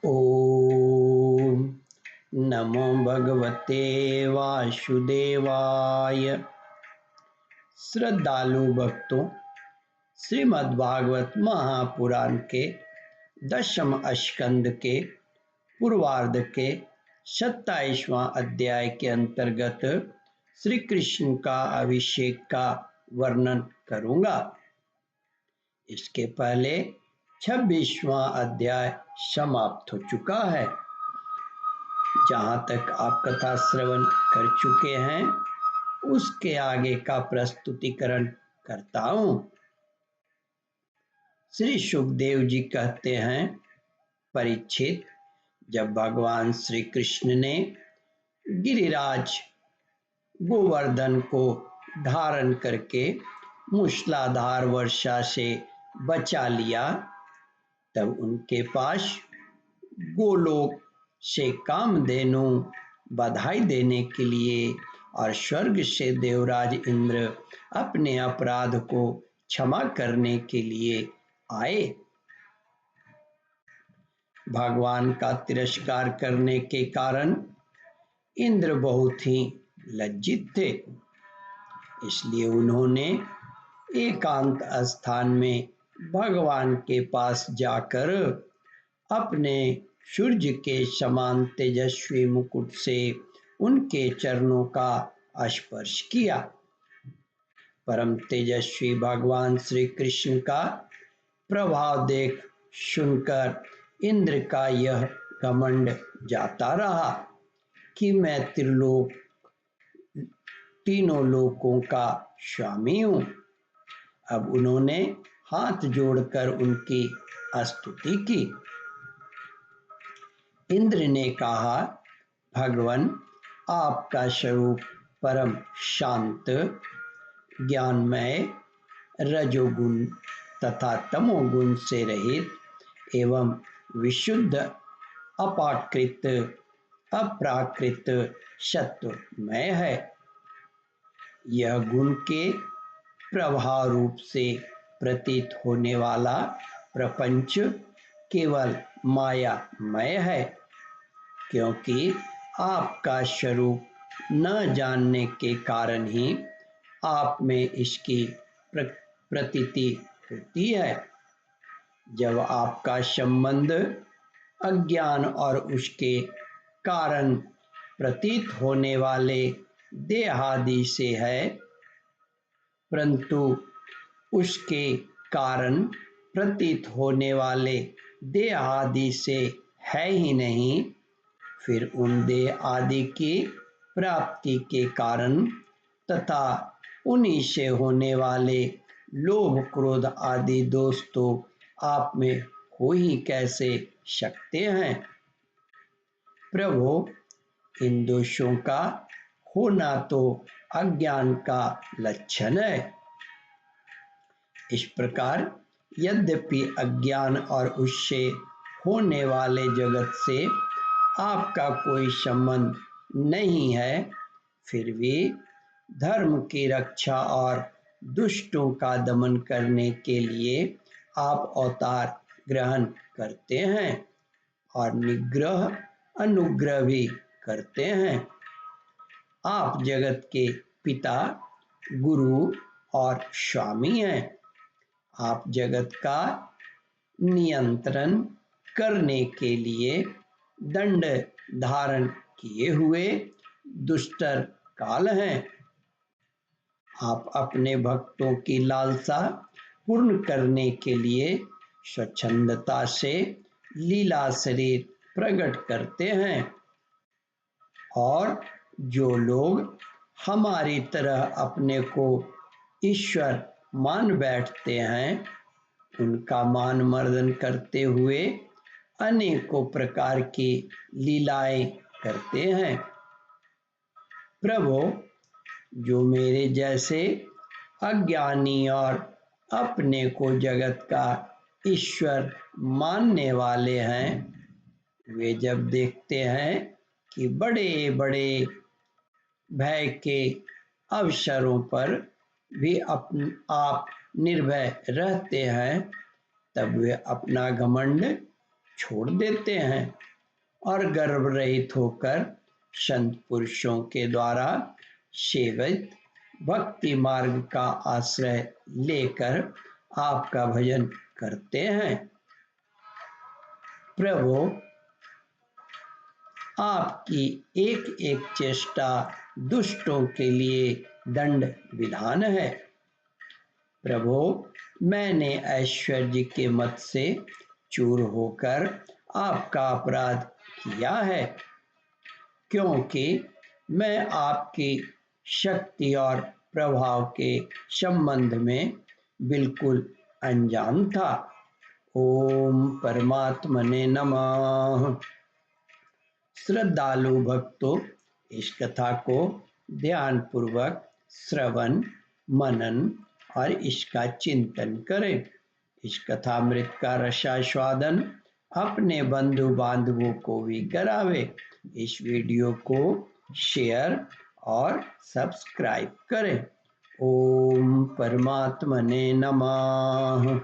ओम नमो भगवते वासुदेवाय। श्रद्धालु भक्तों, श्रीमद्भागवत महापुराण के 10वें स्कंद के पूर्वार्ध के 27वां अध्याय के अंतर्गत श्री कृष्ण का अभिषेक का वर्णन करूंगा। इसके पहले 26वां अध्याय समाप्त हो चुका है। जहाँ तक आप कथा श्रवण कर चुके हैं उसके आगे का प्रस्तुतिकरण करता हूँ। श्री सुखदेव जी कहते हैं, परीक्षित, जब भगवान श्री कृष्ण ने गिरिराज गोवर्धन को धारण करके मूसलाधार वर्षा से बचा लिया, तब उनके पास गोलोक से कामधेनु बधाई देने के लिए और स्वर्ग से देवराज इंद्र अपने अपराध को क्षमा करने के लिए आए। भगवान का तिरस्कार करने के कारण इंद्र बहुत ही लज्जित थे, इसलिए उन्होंने एकांत स्थान में भगवान के पास जाकर अपने सूर्य के समान तेजस्वी मुकुट से उनके चरणों का स्पर्श किया। परम तेजस्वी भगवान श्री कृष्ण का प्रभाव देख सुनकर इंद्र का यह घमंड जाता रहा कि मैं त्रिलोक तीनों लोकों का स्वामी हूँ। अब उन्होंने हाथ जोड़कर उनकी स्तुति की। इंद्र ने कहा, भगवान, आपका स्वरूप परम शांत, ज्ञानमय, रजोगुण तथा तमोगुण से रहित एवं विशुद्ध, अपाकृत, अप्राकृत सत्वमय है। यह गुण के प्रभाव रूप से प्रतीत होने वाला प्रपंच केवल मायामय है, क्योंकि आपका स्वरूप न जानने के कारण ही आप में इसकी प्रतीति होती है। जब आपका संबंध अज्ञान और उसके कारण प्रतीत होने वाले देहादि से है, परंतु उसके कारण प्रतीत होने वाले देहादि से है ही नहीं, फिर उन देह आदि की प्राप्ति के कारण तथा उन्हीं से होने वाले लोभ क्रोध आदि दोष तो आप में हो ही कैसे सकते हैं। प्रभु, इन दोषों का होना तो अज्ञान का लक्षण है। इस प्रकार यद्यपि अज्ञान और उससे होने वाले जगत से आपका कोई संबंध नहीं है, फिर भी धर्म की रक्षा और दुष्टों का दमन करने के लिए आप अवतार ग्रहण करते हैं और निग्रह अनुग्रह भी करते हैं। आप जगत के पिता, गुरु और स्वामी हैं। आप जगत का नियंत्रण करने के लिए दंड धारण किए हुए दुष्टर काल हैं। आप अपने भक्तों की लालसा पूर्ण करने के लिए स्वच्छंदता से लीला शरीर प्रकट करते हैं, और जो लोग हमारी तरह अपने को ईश्वर मान बैठते हैं, उनका मान मर्दन करते हुए अनेकों प्रकार की लीलाएं करते हैं। प्रभु, जो मेरे जैसे अज्ञानी और अपने को जगत का ईश्वर मानने वाले हैं, वे जब देखते हैं कि बड़े बड़े भय के अवसरों पर भी आप निर्भय रहते हैं, तब वे अपना घमंड छोड़ देते हैं और गर्भ रहित होकर संत पुरुषों के द्वारा सेवित भक्ति मार्ग का आश्रय लेकर आपका भजन करते हैं। प्रभु, आपकी एक एक चेष्टा दुष्टों के लिए दंड विधान है। प्रभु, मैंने ऐश्वर्य के मत से चूर होकर आपका अपराध किया है, क्योंकि मैं आपकी शक्ति और प्रभाव के संबंध में बिल्कुल अनजान था। ओम परमात्मने नमः। श्रद्धालु भक्तों, इस कथा को ध्यान पूर्वक श्रवण, मनन और इसका चिंतन करें। इस कथामृत का रसास्वादन अपने बंधु बांधवों को भी करावे। इस वीडियो को शेयर और सब्सक्राइब करें। ओम परमात्मने नमः।